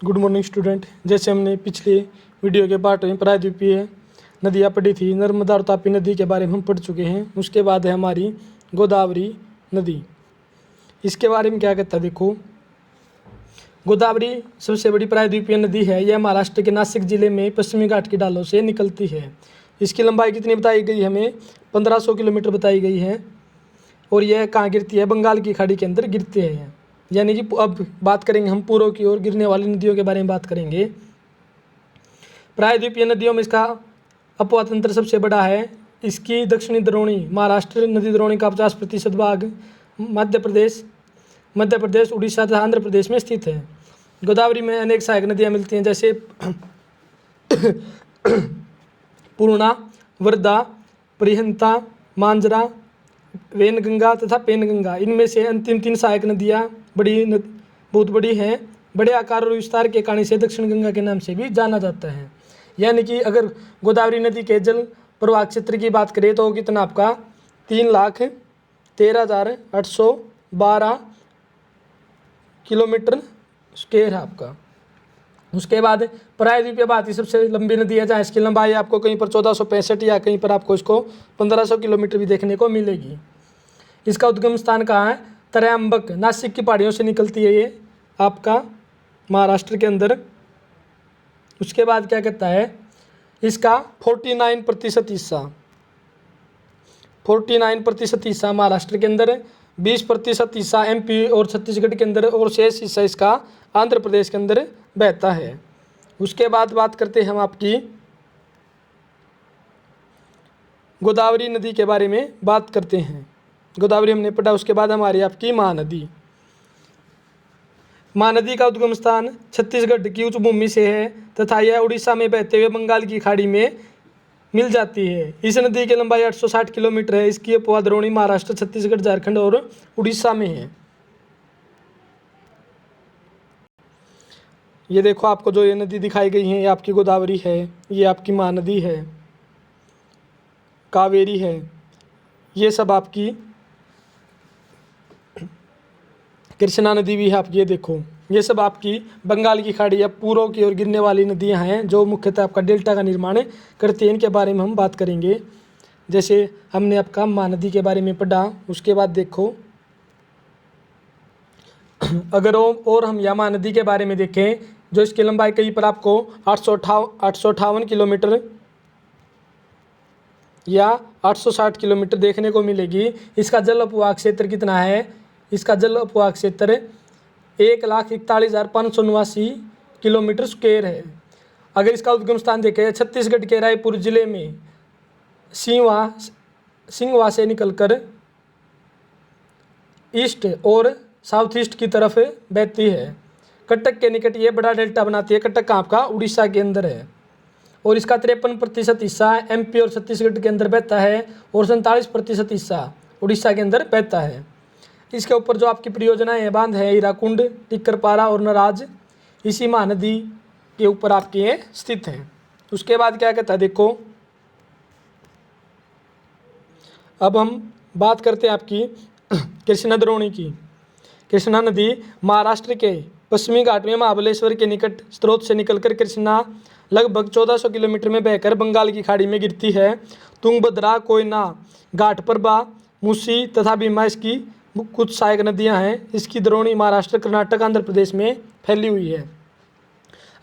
Good morning student. जैसे हमने पिछले वीडियो के पार्ट में प्रायद्वीपीय नदियाँ पढ़ी थी, नर्मदा और तापी नदी के बारे में हम पढ़ चुके हैं। उसके बाद है हमारी गोदावरी नदी। इसके बारे में क्या कहता है देखो। गोदावरी सबसे बड़ी प्रायद्वीपीय नदी है। यह महाराष्ट्र के नासिक जिले में पश्चिमी घाट की ढालों से निकलती है। इसकी लंबाई कितनी बताई गई हमें? 1500 किलोमीटर बताई गई है। और यह कहाँ गिरती है? बंगाल की खाड़ी के अंदर गिरते हैं। यानी कि अब बात करेंगे हम पूर्व की ओर गिरने वाली नदियों के बारे में बात करेंगे। प्रायद्वीपीय नदियों में इसका अपवाद तंत्र सबसे बड़ा है। इसकी दक्षिणी द्रोणी महाराष्ट्र नदी द्रोणी का 50% भाग मध्य प्रदेश, उड़ीसा तथा आंध्र प्रदेश में स्थित है। गोदावरी में अनेक सहायक नदियाँ मिलती हैं, जैसे पूर्णा, वर्धा, परिहंता, मांजरा, वेनगंगा तथा पेनगंगा। इनमें से अंतिम 3 सहायक नदियाँ बहुत बड़ी हैं। बड़े आकार और विस्तार के कारण इसे दक्षिण गंगा के नाम से भी जाना जाता है। यानी कि अगर गोदावरी नदी के जल प्रवाह क्षेत्र की बात करें तो कितना आपका 3,13,812 किलोमीटर स्क्वायर है आपका। उसके बाद प्रायद्वीपीय भाती सबसे लंबी नदी है, जहाँ इसकी लंबाई आपको कहीं पर 1465 या कहीं पर आपको इसको 1500 किलोमीटर भी देखने को मिलेगी। इसका उद्गम स्थान कहाँ है? त्रयंबक, नासिक की पहाड़ियों से निकलती है ये आपका महाराष्ट्र के अंदर। उसके बाद क्या कहता है, इसका 49% हिस्सा महाराष्ट्र के अंदर, 20% हिस्सा MP और छत्तीसगढ़ के अंदर, और शेष हिस्सा इसका आंध्र प्रदेश के अंदर बहता है। उसके बाद बात करते हैं हम आपकी गोदावरी नदी के बारे में बात करते हैं। गोदावरी हमने पढ़ा। उसके बाद हमारी आपकी महानदी। महानदी का उद्गम स्थान छत्तीसगढ़ की उच्च भूमि से है तथा यह उड़ीसा में बहते हुए बंगाल की खाड़ी में मिल जाती है। इस नदी की लंबाई 860 किलोमीटर है। इसकी अपवाद द्रोणी महाराष्ट्र, छत्तीसगढ़, झारखंड और उड़ीसा में है। ये देखो आपको जो ये नदी दिखाई गई है, ये आपकी गोदावरी है, ये आपकी महानदी है, कावेरी है, ये सब आपकी कृष्णा नदी भी है आपकी। ये देखो, ये सब आपकी बंगाल की खाड़ी या पूर्व की ओर गिरने वाली नदियां हैं, जो मुख्यतः आपका डेल्टा का निर्माण करती हैं। इनके बारे में हम बात करेंगे। जैसे हमने आपका महानदी के बारे में पढ़ा। उसके बाद देखो, अगर और हम या महानदी के बारे में देखें, जो इसकी लंबाई कहीं पर आपको 858 किलोमीटर या 860 किलोमीटर देखने को मिलेगी। इसका जल अपवाह क्षेत्र कितना है? इसका जल अपवाह क्षेत्र 1,41,589 किलोमीटर स्क्वायर है। अगर इसका उद्गम स्थान देखें, छत्तीसगढ़ के रायपुर जिले में सिंहवा से निकलकर ईस्ट और साउथ ईस्ट की तरफ बहती है। कटक के निकट ये बड़ा डेल्टा बनाती है। कटक कहाँ का? उड़ीसा के अंदर है। और इसका 53% हिस्सा MP और छत्तीसगढ़ के अंदर बहता है, और 47% हिस्सा उड़ीसा के अंदर बहता है। इसके ऊपर जो आपकी परियोजनाएं बांध है, हीराकुंड, टिक्करपारा और नराज, इसी महानदी के ऊपर आपके ये स्थित हैं। उसके बाद क्या कहता है देखो, अब हम बात करते हैं आपकी कृष्णा द्रोणी की। कृष्णा नदी महाराष्ट्र के पश्चिमी घाट में महाबलेश्वर के निकट स्रोत से निकलकर कृष्णा लगभग 1400 किलोमीटर में बहकर बंगाल की खाड़ी में गिरती है। तुंगभद्रा, कोयना, घाटप्रभा, मुसी तथा भीमा इसकी कुछ सहायक नदियां हैं। इसकी द्रोणी महाराष्ट्र, कर्नाटक, आंध्र प्रदेश में फैली हुई है।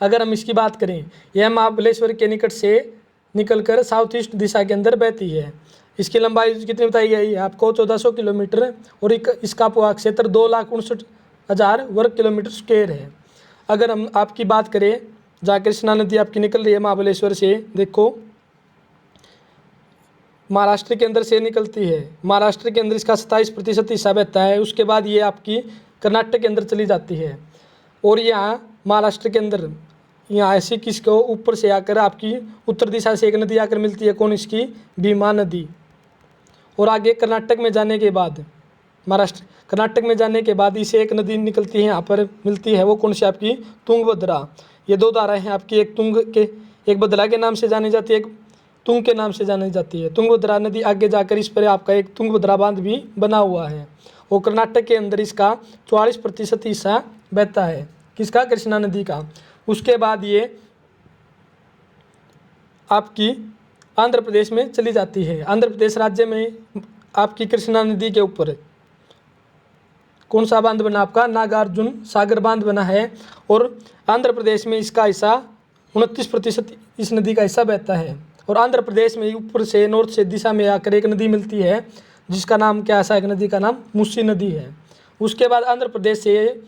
अगर हम इसकी बात करें, यह महाबलेश्वर के निकट से निकलकर साउथ ईस्ट दिशा के अंदर बहती है। इसकी लंबाई कितनी बताई गई है आपको? 1400 किलोमीटर, और इसका अपवाह क्षेत्र 2,59,000 वर्ग किलोमीटर स्क्वायर है। अगर हम आपकी बात करें, जहाँ कृष्णा नदी आपकी निकल रही है महाबलेश्वर से, देखो महाराष्ट्र के अंदर से निकलती है। महाराष्ट्र के अंदर इसका 27% हिस्सा बहता है। उसके बाद ये आपकी कर्नाटक के अंदर चली जाती है, और यहाँ महाराष्ट्र के अंदर यहाँ ऐसे किसको ऊपर से आकर आपकी उत्तर दिशा से एक नदी आकर मिलती है। कौन? इसकी भीमा नदी। और आगे कर्नाटक में जाने के बाद, कर्नाटक में जाने के बाद इसे एक नदी निकलती है, यहाँ पर मिलती है। वो कौन सी? आपकी तुंगभद्रा। ये 2 धाराएँ हैं आपकी, एक भद्रा के नाम से जानी जाती है, एक तुंग के नाम से जानी जाती है। तुंगभद्रा नदी आगे जाकर इस पर आपका एक तुंगभद्रा बांध भी बना हुआ है, और कर्नाटक के अंदर इसका 44% हिस्सा बहता है। किसका, कृष्णा नदी का। उसके बाद ये आपकी आंध्र प्रदेश में चली जाती है। आंध्र प्रदेश राज्य में आपकी कृष्णा नदी के ऊपर कौन सा बांध बना, आपका नागार्जुन सागर बांध बना है। और आंध्र प्रदेश में इसका हिस्सा 29% इस नदी का हिस्सा बहता है। और आंध्र प्रदेश में ऊपर से नॉर्थ से दिशा में आकर एक नदी मिलती है जिसका नाम क्या है, सहायक नदी का नाम मुस्सी नदी है। उसके बाद आंध्र प्रदेश से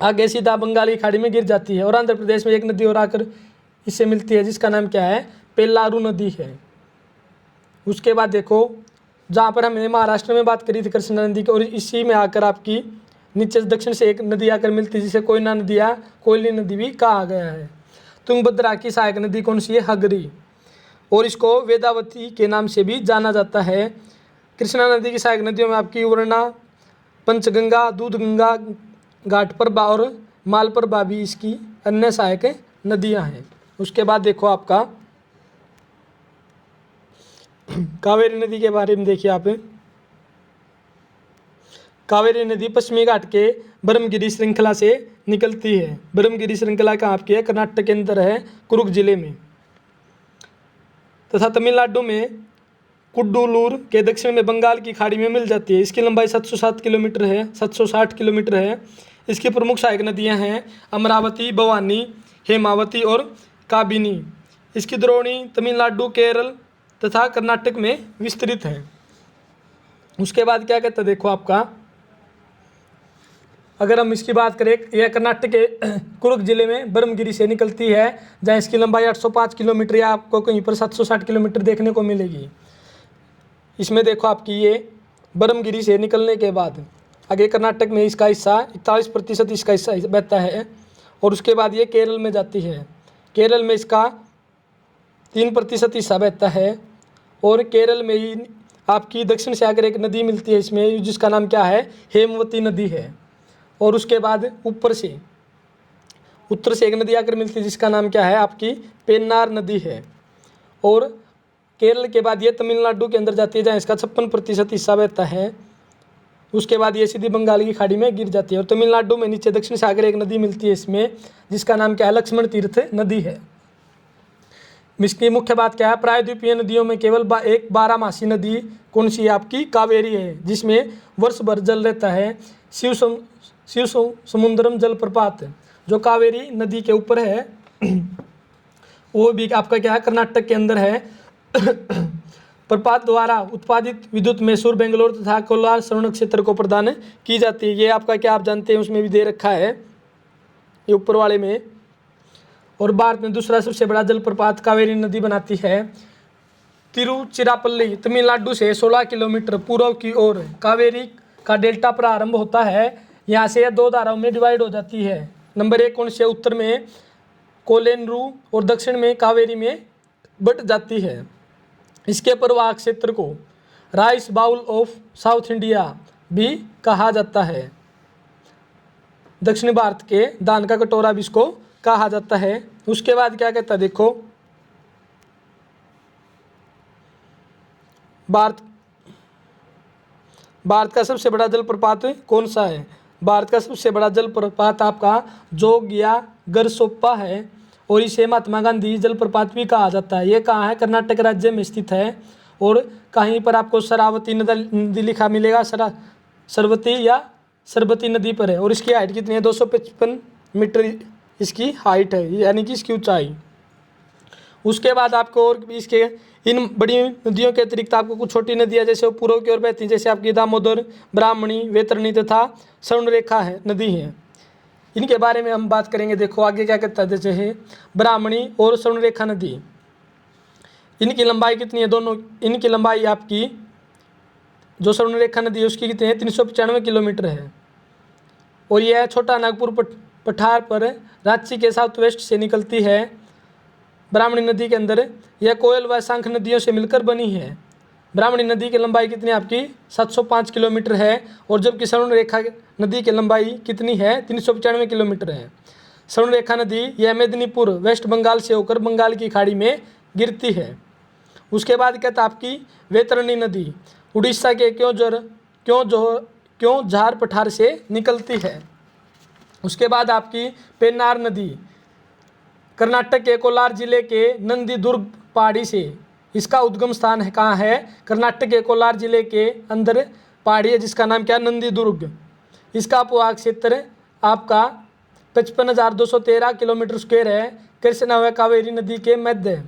आगे सीधा बंगाली खाड़ी में गिर जाती है। और आंध्र प्रदेश में एक नदी और आकर इससे मिलती है जिसका नाम क्या है, पेल्लारू नदी है। उसके बाद देखो, जहाँ पर हमने महाराष्ट्र में बात करी थी कृष्णा नदी की, और इसी में आकर आपकी नीचे दक्षिण से एक नदी आकर मिलती है जिसे कोयना नदी या कोयली नदी भी कहा गया है। तुंगभद्रा की सहायक नदी कौन सी है, हगरी, और इसको वेदावती के नाम से भी जाना जाता है। कृष्णा नदी की सहायक नदियों में आपकी वरना, पंचगंगा, दूधगंगा, घाटप्रभा और मालप्रभा भी इसकी अन्य सहायक नदियाँ हैं। उसके बाद देखो आपका कावेरी नदी के बारे में देखिए आप। कावेरी नदी पश्चिमी घाट के ब्रह्मगिरी श्रृंखला से निकलती है। ब्रह्मगिरी श्रृंखला कहाँ आपकी है, कर्नाटक के अंदर है, कुरुग जिले में, तथा तमिलनाडु में कुड्डूलूर के दक्षिण में बंगाल की खाड़ी में मिल जाती है। इसकी लंबाई 707 किलोमीटर है, 760 किलोमीटर है। इसकी प्रमुख सहायक नदियाँ हैं अमरावती, भवानी, हेमावती और काबिनी। इसकी द्रोणी तमिलनाडु, केरल तथा कर्नाटक में विस्तृत है। उसके बाद क्या कहता है, देखो आपका अगर हम इसकी बात करें, यह कर्नाटक के कुरुग जिले में ब्रह्मगिरी से निकलती है, जहाँ इसकी लंबाई 805 किलोमीटर या आपको कहीं पर 760 किलोमीटर देखने को मिलेगी। इसमें देखो आपकी ये ब्रह्मगिरी से निकलने के बाद आगे कर्नाटक में इसका हिस्सा 41% इसका हिस्सा बहता है। और उसके बाद ये केरल में जाती है। केरल में इसका 3% हिस्सा बहता है। और केरल में ही आपकी दक्षिण से आकर एक नदी मिलती है इसमें, जिसका नाम क्या है, हेमवती नदी है। और उसके बाद ऊपर से उत्तर से एक नदी आकर मिलती है जिसका नाम क्या है, आपकी पेन्नार नदी है। और केरल के बाद ये तमिलनाडु के अंदर जाती है जहाँ इसका 56% हिस्सा बहता है। उसके बाद ये सीधी बंगाल की खाड़ी में गिर जाती है। और तमिलनाडु में नीचे दक्षिण से आकर एक नदी मिलती है इसमें, जिसका नाम क्या है, लक्ष्मण तीर्थ नदी है। इसकी मुख्य बात क्या है, प्रायद्वीपीय नदियों में केवल एक 12मासी नदी कौन सी है, आपकी कावेरी है, जिसमें वर्ष भर जल रहता है। शिव समुद्रम जलप्रपात जो कावेरी नदी के ऊपर है वो भी आपका क्या है, कर्नाटक के अंदर है। प्रपात द्वारा उत्पादित विद्युत मैसूर, बेंगलोर तथा कोलार संवर्ण क्षेत्र को प्रदान की जाती है। ये आपका क्या आप जानते हैं, उसमें भी दे रखा है ये ऊपर वाले में। और भारत में दूसरा सबसे बड़ा जलप्रपात कावेरी नदी बनाती है। तिरुचिरापल्ली तमिलनाडु से 16 किलोमीटर पूर्व की ओर कावेरी का डेल्टा प्रारंभ होता है। यहाँ से यह 2 धाराओं में डिवाइड हो जाती है। नंबर 1 कौन से, उत्तर में कोलेनरू और दक्षिण में कावेरी में बट जाती है। इसके प्रवाह क्षेत्र को rice bowl of south India भी कहा जाता है। दक्षिण भारत के दान का कटोरा भी इसको कहा जाता है। उसके बाद क्या कहता है, देखो भारत का सबसे बड़ा जलप्रपात कौन सा है। भारत का सबसे बड़ा जलप्रपात आपका जोग या गरसोप्पा है, और इसे महात्मा गांधी जलप्रपात भी कहा जाता है। ये कहाँ है, कर्नाटक राज्य में स्थित है। और कहीं पर आपको शरावती नदी लिखा मिलेगा, सरवती या सरबती नदी पर है। और इसकी हाइट कितनी है, 255 मीटर इसकी हाइट है, यानी कि इसकी ऊंचाई। उसके बाद आपको और भी इसके इन बड़ी नदियों के अतिरिक्त आपको कुछ छोटी नदियाँ जैसे वो पूर्व की ओर बहती हैं, जैसे आपकी दामोदर, ब्राह्मणी, वैतरणी तथा स्वर्णरेखा है नदी है। इनके बारे में हम बात करेंगे। देखो आगे क्या कहता है, जैसे है ब्राह्मणी और स्वर्णरेखा नदी, इनकी लंबाई कितनी है, दोनों इनकी लंबाई आपकी जो स्वर्णरेखा नदी है उसकी कितनी है, 395 किलोमीटर है। और यह छोटा नागपुर पठार पर रांची के साउथ वेस्ट से निकलती है। ब्राह्मणी नदी के अंदर यह कोयल व शंख नदियों से मिलकर बनी है। ब्राह्मणी नदी की लंबाई कितनी आपकी 705 किलोमीटर है। और जबकि स्वर्णरेखा नदी की लंबाई कितनी है, 395 किलोमीटर है। स्वर्णरेखा नदी यह मेदिनीपुर वेस्ट बंगाल से होकर बंगाल की खाड़ी में गिरती है। उसके बाद कहता आपकी वैतरणी नदी उड़ीसा के क्योंझार पठार से निकलती है। उसके बाद आपकी पेन्नार नदी कर्नाटक के कोलार जिले के नंदीदुर्ग पहाड़ी से, इसका उद्गम स्थान है कहाँ है? कर्नाटक के कोलार जिले के अंदर पहाड़ी है जिसका नाम क्या है? नंदीदुर्ग। इसका उपवास क्षेत्र आपका 55,213 किलोमीटर स्क्वायर है। कृष्णा व कावेरी नदी के मध्य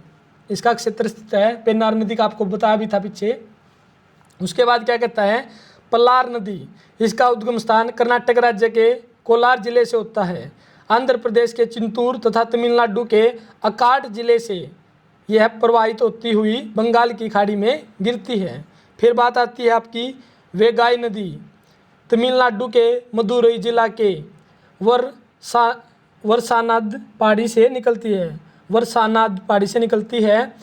इसका क्षेत्र स्थित है। पेन्नार नदी का आपको बताया भी था पीछे। उसके बाद क्या कहता है? पल्लार नदी, इसका उद्गम स्थान कर्नाटक राज्य के कोलार जिले से होता है। आंध्र प्रदेश के चिंतूर तथा तमिलनाडु के अकाट जिले से यह प्रवाहित होती हुई बंगाल की खाड़ी में गिरती है। फिर बात आती है आपकी वेगाई नदी, तमिलनाडु के मदुरई जिला के वर्सानाद पहाड़ी से निकलती है। वर्सानाद पहाड़ी से निकलती है।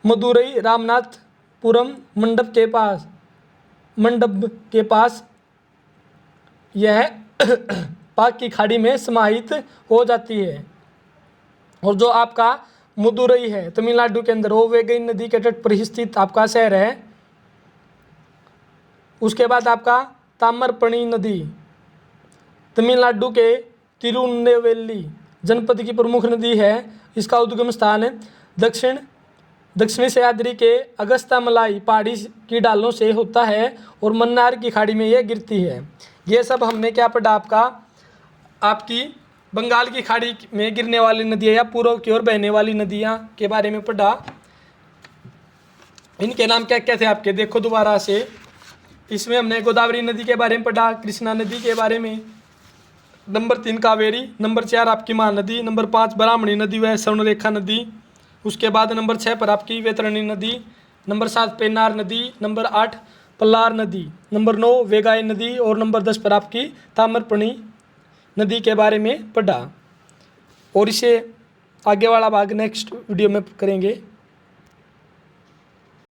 मदुरई रामनाथपुरम मंडप के पास यह पाक की खाड़ी में समाहित हो जाती है। और जो आपका मदुरई है तमिलनाडु के अंदर, वो वेगई नदी के तट पर ही स्थित आपका शहर है। उसके बाद आपका ताम्रपर्णी नदी तमिलनाडु के तिरुनेलवेली जनपद की प्रमुख नदी है। इसका उद्गम स्थान दक्षिणी सह्याद्री के अगस्त्यामलाई पहाड़ी की ढालों से होता है और मन्नार की खाड़ी में यह गिरती है। ये सब हमने क्या पढ़ा? आपकी बंगाल की खाड़ी में गिरने वाली नदियाँ या पूर्व की ओर बहने वाली नदियाँ के बारे में पढ़ा। इनके नाम क्या क्या थे आपके? देखो दोबारा से, इसमें हमने गोदावरी नदी के बारे में पढ़ा, कृष्णा नदी के बारे में, नंबर 3 कावेरी, नंबर 4 आपकी महानदी, नंबर 5 ब्राह्मणी नदी व स्वर्णरेखा नदी, उसके बाद नंबर 6 पर आपकी वैतरणी नदी, नंबर 7 पेन्नार नदी, नंबर 8 पल्लार नदी, नंबर 9 वेगाई नदी और नंबर 10 पर आपकी ताम्रपर्णी नदी के बारे में पढ़ा। और इसे आगे वाला भाग नेक्स्ट वीडियो में करेंगे।